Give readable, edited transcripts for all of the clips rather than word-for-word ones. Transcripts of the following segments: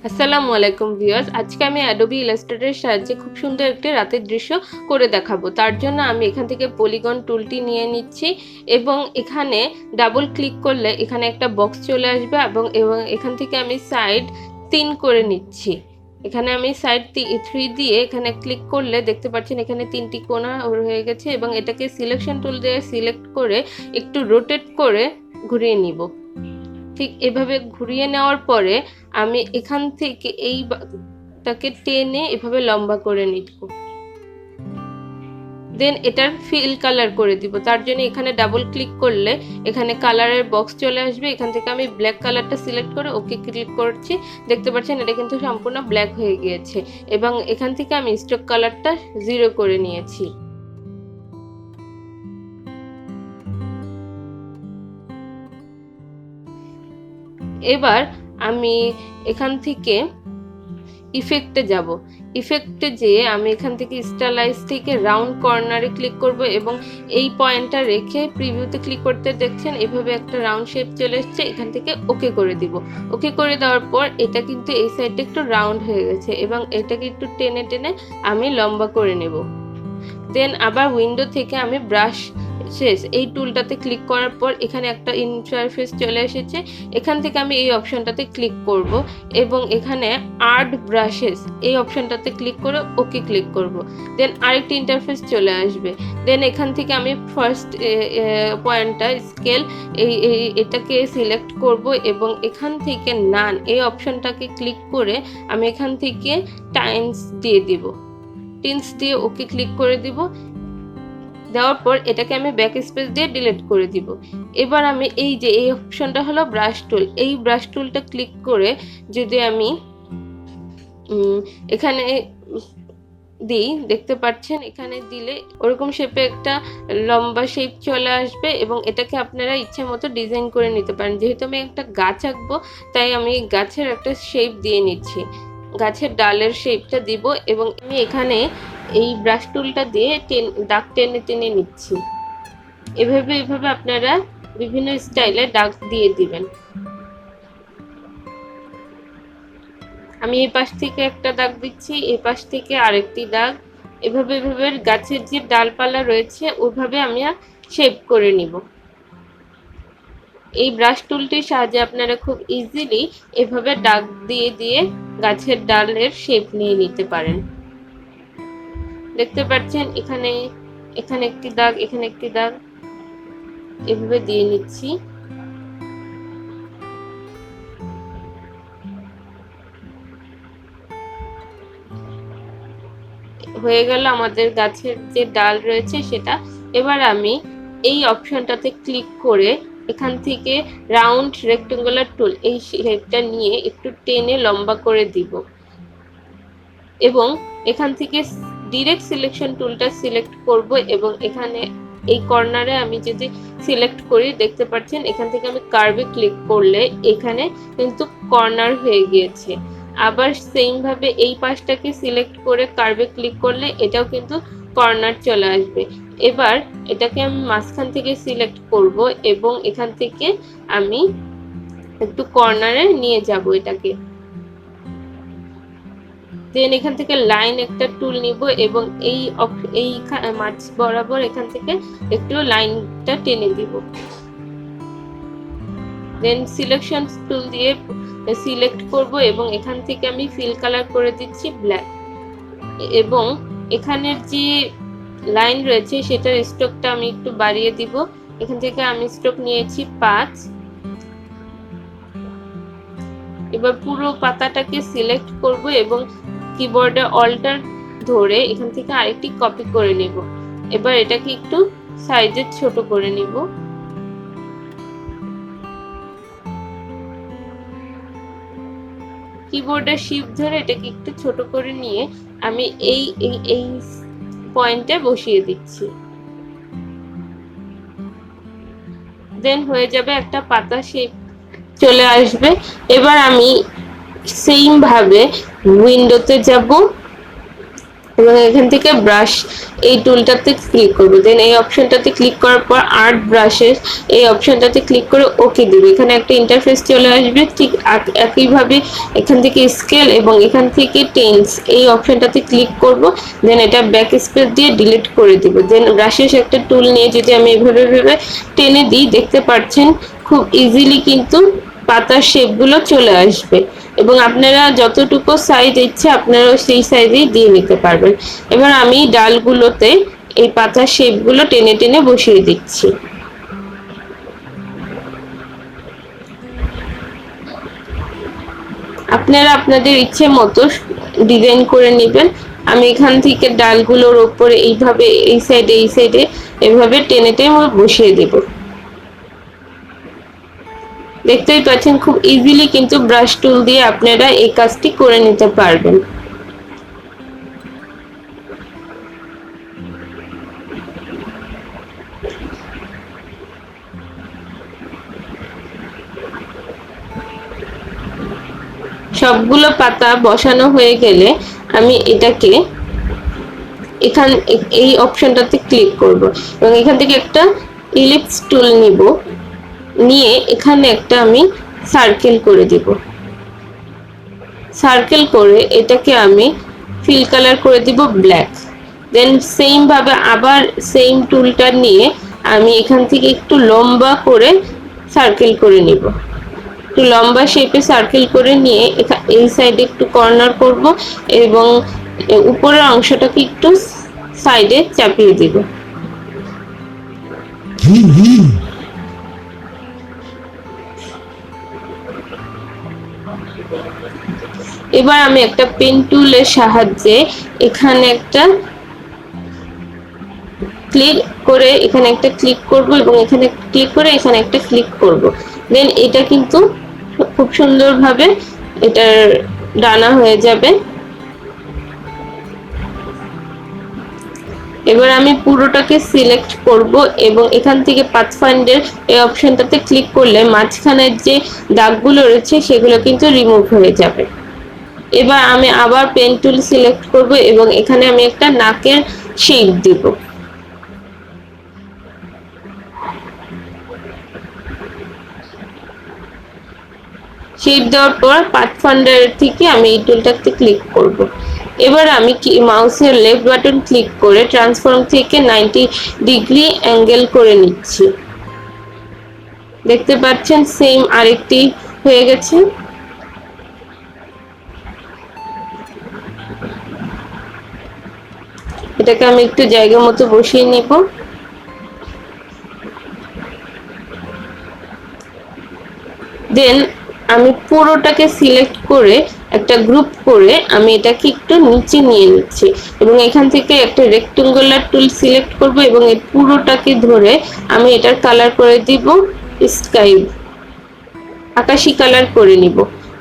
আসসালামু আলাইকুম ভিউয়ার্স, আজকে আমি Adobe Illustrator এর সাহায্যে খুব সুন্দর একটি রাতের দৃশ্য করে দেখাবো। তার জন্য আমি এখান থেকে পলিগন টুলটি নিয়ে নিচ্ছি এবং এখানে ডাবল ক্লিক করলে এখানে একটা বক্স চলে আসবে এবং এখান থেকে আমি সাইড 3 করে নিচ্ছি। এখানে আমি সাইড 3 দিয়ে এখানে ক্লিক করলে দেখতে পাচ্ছেন এখানে 3টি কোণা হয়ে গেছে এবং এটাকে সিলেকশন টুল দিয়ে সিলেক্ট করে একটু রোটেট করে ঘুরিয়ে নিব। ঠিক এভাবে ঘুরিয়ে নেওয়ার পরে আমি এখান থেকে এইটাকে টেনে এভাবে লম্বা করে নিব। দেন এটার ফিল কালার করে দিব। তার জন্য এখানে ডাবল ক্লিক করলে এখানে কালারের বক্স চলে আসবে। এখান থেকে আমি ব্ল্যাক কালারটা সিলেক্ট করে ওকে ক্লিক করছি। দেখতে পাচ্ছেন এটা কিন্তু সম্পূর্ণ ব্ল্যাক হয়ে গিয়েছে এবং এখান থেকে আমি স্ট্রোক কালারটা 0 করে নিয়েছি। এবার আমি এখান থেকে ইফেক্টে যাব। ইফেক্টে যেয়ে আমি এখান থেকে স্টাইলাইজ থেকে রাউন্ড কর্নারে ক্লিক করব এবং এই পয়েন্টটা রেখে প্রিভিউতে ক্লিক করতে দেখছেন এভাবে একটা রাউন্ড শেপ চলে এসেছে। এখান থেকে ওকে করে দিব। ওকে করে দেওয়ার পর এটা কিন্তু এই সাইডটা একটু রাউন্ড হয়ে গেছে এবং এটাকে একটু টেনে টেনে আমি লম্বা করে নেব। দেন আবার উইন্ডো থেকে আমি ব্রাশ শেষ এই টুলটাতে ক্লিক করার পর এখানে একটা ইন্টারফেস চলে এসেছে। এখান থেকে আমি এই অপশনটাতে ক্লিক করব এবং এখানে আর্ট ব্রাশেস এই অপশনটাতে ক্লিক করে ওকে ক্লিক করব। দেন আরেকটি ইন্টারফেস চলে আসবে। দেন এখান থেকে আমি ফার্স্ট পয়েন্টটা স্কেল এটাকে সিলেক্ট করব এবং এখান থেকে নান এই অপশনটাকে ক্লিক করে আমি এখান থেকে টাইমস দিয়ে দিব। টিন্স দিয়ে ওকে ক্লিক করে দিব। দেওয়ার পর এটাকে আমি ব্যাক স্পেস দিয়ে ডিলিট করে দিব। এবার আমি এই যে এই অপশনটা হলো ব্রাশ টুল, এই ব্রাশ টুলটা ক্লিক করে যদি আমি এখানে দিই দেখতে পাচ্ছেন এখানে দিলে ওরকম শেপে একটা লম্বা শেপ চলে আসবে এবং এটাকে আপনারা ইচ্ছে মতো ডিজাইন করে নিতে পারেন। যেহেতু আমি একটা গাছ আঁকবো তাই আমি গাছের একটা শেপ দিয়ে নিচ্ছি, গাছের ডালের শেপটা দিব এবং আমি এখানে এই ব্রাশ টুলটা দিয়ে দাগ টেনে টেনে নিচ্ছি। এভাবে আপনারা বিভিন্ন স্টাইলে দাগ দিয়ে দিবেন। আমি এই পাশ থেকে একটা দাগ দিচ্ছি, এই পাশ থেকে আরেকটি দাগ। এভাবে গাছের যে ডালপালা রয়েছে ওইভাবে আমি শেপ করে নিব। এই ব্রাশ টুলটির সাহায্যে আপনারা খুব ইজিলি এভাবে দাগ দিয়ে দিয়ে গাছের ডালের শেপ নিয়ে নিতে পারেন। দেখতে পাচ্ছেন এখানে একটি দাগ, এখানে একটি দাগ, এভাবে দিয়ে নিচ্ছি। হয়ে গেল আমাদের গাছের যে ডাল রয়েছে সেটা। এবার আমি এই অপশনটাতে ক্লিক করে এখান থেকে রাউন্ড রেক্টেঙ্গুলার টুল এই শেপটা নিয়ে একটু টেনে লম্বা করে দিব এবং এখান থেকে ডিরেক্ট সিলেকশন টুলটা সিলেক্ট করব এবং এখানে এই কর্নারে আমি যদি সিলেক্ট করি দেখতে পাচ্ছেন এখান থেকে আমি কার্ভে ক্লিক করলে এখানে কিন্তু কর্নার হয়ে গিয়েছে। আবার সেম ভাবে এই পাশটাকে সিলেক্ট করে কার্ভে ক্লিক করলে এটাও কিন্তু কর্নার চলে আসবে। এবার এটাকে আমি মাঝখান থেকে সিলেক্ট করব এবং এখান থেকে আমি একটু কর্নারে নিয়ে যাব এটাকে। দেন এখান থেকে লাইন একটা টুল নিব এবং এই মাঝ বরাবর এখান থেকে একটু লাইনটা টেনে দিব। দেন সিলেকশন টুল দিয়ে সিলেক্ট করব এবং এখান থেকে আমি ফিল কালার করে দিচ্ছি ব্ল্যাক এবং এখানের যে লাইন রয়েছে সেটার স্ট্রোকটা আমি একটু বাড়িয়ে দিব। এখান থেকে আমি স্ট্রোক নিয়েছি 5। এবার পুরো পাতাটাকে সিলেক্ট করব এবং কিবোর্ডে অল্টার ধরে এখান থেকে আরেকটি কপি করে নেব। এবার এটাকে একটু সাইজে ছোট করে নিব। কিবোর্ডে শিফট ধরে এটাকে একটু ছোট করে নিয়ে আমি এই পয়েন্টে বসিয়ে দিচ্ছি। দেন হয়ে যাবে একটা পাতা শেপ চলে আসবে। এবার আমি সেম ভাবে উইন্ডোতে যাব এবং এখান থেকে ব্রাশ এই টুলটাতে ক্লিক করব। দেন এই অপশনটাতে ক্লিক করার পর আর্ট ব্রাশেস এই অপশনটাতে ক্লিক করে ওকে দিব। এখানে একটা ইন্টারফেস চলে আসবে। ঠিক একইভাবে এখান থেকে স্কেল এবং এখান থেকে টেন্স এই অপশনটাতে ক্লিক করব। দেন এটা ব্যাক স্পেস দিয়ে ডিলিট করে দিব। দেন ব্রাশেস একটা টুল নিয়ে যদি আমি এভাবে টেনে দিই, দেখতে পাচ্ছেন খুব ইজিলি কিন্তু পাতার শেপগুলো চলে আসবে এবং আপনারা যতটুকু সাইজ ইচ্ছে আপনারা সেই সাইজেই দিয়ে নিতে পারবেন। এবার আমি ডালগুলোতে এই পাতার শেপগুলো টেনে টেনে বসিয়ে দিচ্ছি। আপনারা আপনাদের ইচ্ছে মতো ডিজাইন করে নেবেন। আমি এখান থেকে ডালগুলোর উপরে এইভাবে এই সাইডে এভাবে টেনে টেনে বসিয়ে দেব। দেখতেই পাচ্ছেন খুব ইজিলি কিন্তু ব্রাশ টুল দিয়ে আপনারা এই কাজটি করে নিতে পারবেন। সবগুলো পাতা বসানো হয়ে গেলে আমি এটাকে এই অপশনটাতে ক্লিক করব এবং এখান থেকে একটা ইলিপস টুল নিব, নিয়ে এখানে একটা আমি সার্কেল করে দিব। সার্কেল করে এটাকে আমি ফিল কালার করে দিব ব্ল্যাক। দেন সেম ভাবে আবার সেম টুলটা নিয়ে আমি এখান থেকে একটু লম্বা করে সার্কেল করে নিব। একটু লম্বা শেপে সার্কেল করে নিয়ে এই সাইডে একটু কর্নার করব এবং উপরের অংশটাকে একটু সাইডে চাপিয়ে দিব। এবার আমি একটা পেন টুলের সাহায্যে এখানে একটা ক্লিক করে এখানে একটা ক্লিক করব এবং এখানে ক্লিক করে এখানে একটা ক্লিক করব। দেন এটা কিন্তু খুব সুন্দরভাবে এটার ডানা হয়ে যাবে। এবার আমি পুরোটাকে সিলেক্ট করব এবং এখান থেকে পাথফাইন্ডার এই অপশনটাতে ক্লিক করলে মাঝখানের যে দাগগুলো রয়েছে সেগুলো কিন্তু রিমুভ হয়ে যাবে। এবার আমি আবার পেন টুল সিলেক্ট করব এবং এখানে আমি একটা নাকের শেপ দিব। শেপ দেওয়ার পর পাথফাইন্ডার থেকে আমি এই টুলটাতে ক্লিক করব। এবার আমি মাউসের লেফট বাটন ক্লিক করে ট্রান্সফর্ম থেকে 90 ডিগ্রি অ্যাঙ্গেল করে নিচ্ছি। দেখতে পাচ্ছেন সেম আরেকটি হয়ে গেছে। এটাকে আমি একটু জায়গা মতো বসিয়ে নিব। দেন আমি পুরোটাকে সিলেক্ট করে একটা গ্রুপ করে আমি এটাকে একটু নিচে নিয়ে নিচ্ছি এবং এখান থেকে একটা রেক্টেঙ্গুলার টুল সিলেক্ট করব এবং এই পুরোটাকে ধরে আমি এটার কালার করে দিব স্কাই, আকাশি কালার করে নিব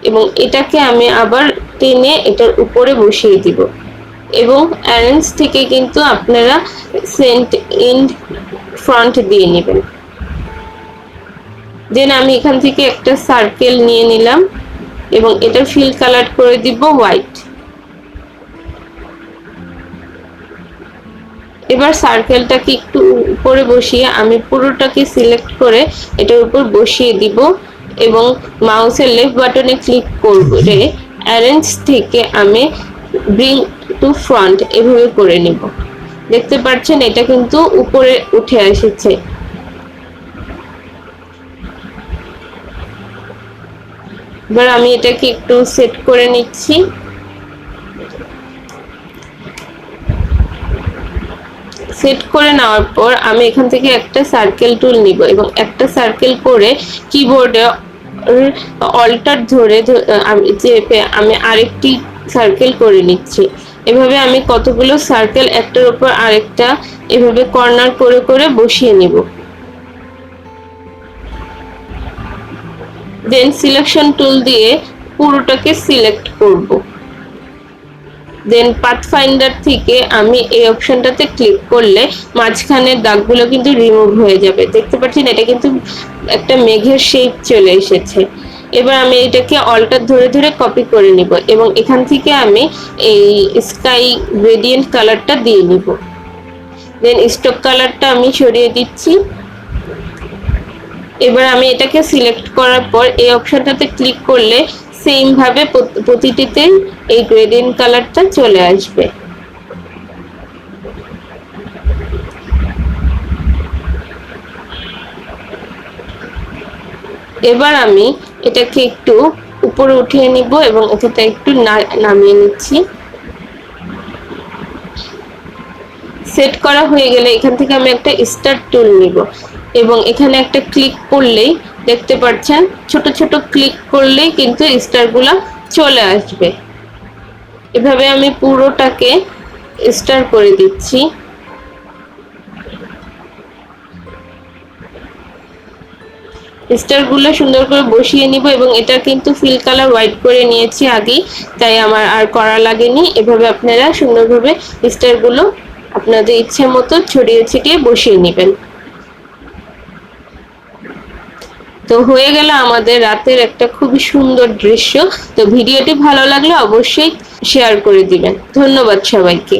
এবং এটাকে আমি আবার টেনে এটার উপরে বসিয়ে দিব এবং অ্যারেঞ্জ থেকে কিন্তু আপনারা সেন্ট এন্ড ফ্রন্ট দিয়ে নেবেন। দেন আমি এখান থেকে একটা সার্কেল নিয়ে নিলাম এবং এটা ফিল কালার করে দিব হোয়াইট। এবার সার্কেলটাকে একটু উপরে বসিয়ে আমি পুরোটাকে সিলেক্ট করে এটার উপর বসিয়ে দিব এবং মাউসের লেফট বাটনে ক্লিক করে অ্যারেঞ্জ থেকে আমি ব্রিং টু ফ্রন্ট এভাবে করে নিব। দেখতে পাচ্ছেন এটা কিন্তু উপরে উঠে এসেছে। এবার আমি এটাকে একটু সেট করে নিচ্ছি। সেট করে নেওয়ার পর আমি এখান থেকে একটা সার্কেল টুল নিব এবং একটা সার্কেল করে কিবোর্ডে অল্টার ধরে চেপে আমি আরেকটি সার্কেল করে নিচ্ছি। এভাবে আমি কতগুলো সার্কেল একটার উপর আরেকটা এভাবে কর্নার করে করে বসিয়ে নিব। দেন সিলেকশন টুল দিয়ে পুরোটাকে সিলেক্ট করব। দেন পাথফাইন্ডার থেকে আমি এই অপশনটাতে ক্লিক করলে মাঝখানের দাগগুলো কিন্তু রিমুভ হয়ে যাবে। দেখতে পাচ্ছেন এটা কিন্তু একটা মেঘের শেপ চলে এসেছে। এবার আমি এটাকে অল্টার ধরে ধরে কপি করে নিব এবং এখান থেকে আমি এই স্কাই গ্রেডিয়েন্ট কালারটা দিয়ে নিব। দেন স্টক কালারটা আমি সরিয়ে দিচ্ছি। এবার আমি এটাকে সিলেক্ট করার পর এই অপশনটাতে ক্লিক করলে সেম ভাবে প্রতিটিতে এই গ্রেডিয়েন্ট কালারটা চলে আসবে। এবার আমি এটাকে একটু উপরে উঠিয়ে নিব এবং এটাতে একটু নামিয়ে নিচ্ছি। সেট করা হয়ে গেলে এখান থেকে আমি একটা স্টার টুল নিব এবং এখানে একটা ক্লিক করলেই দেখতে পাচ্ছেন ছোট ছোট ক্লিক করলেই কিন্তু স্টারগুলো চলে আসবে। এভাবে আমি পুরোটাকে স্টার করে দিচ্ছি। স্টারগুলো সুন্দর করে বসিয়ে নিব এবং এটা কিন্তু ফিল কালার হোয়াইট করে নিয়েছি আগেই, তাই আমার আর করা লাগেনি। এভাবে আপনারা সুন্দরভাবে স্টারগুলো আপনাদের ইচ্ছে মতো ছড়িয়ে ছিটিয়ে বসিয়ে নেবেন। তো হয়ে গেল আমাদের রাতের একটা খুবই সুন্দর দৃশ্য। তো ভিডিওটি ভালো লাগলে অবশ্যই শেয়ার করে দিবেন। ধন্যবাদ সবাইকে।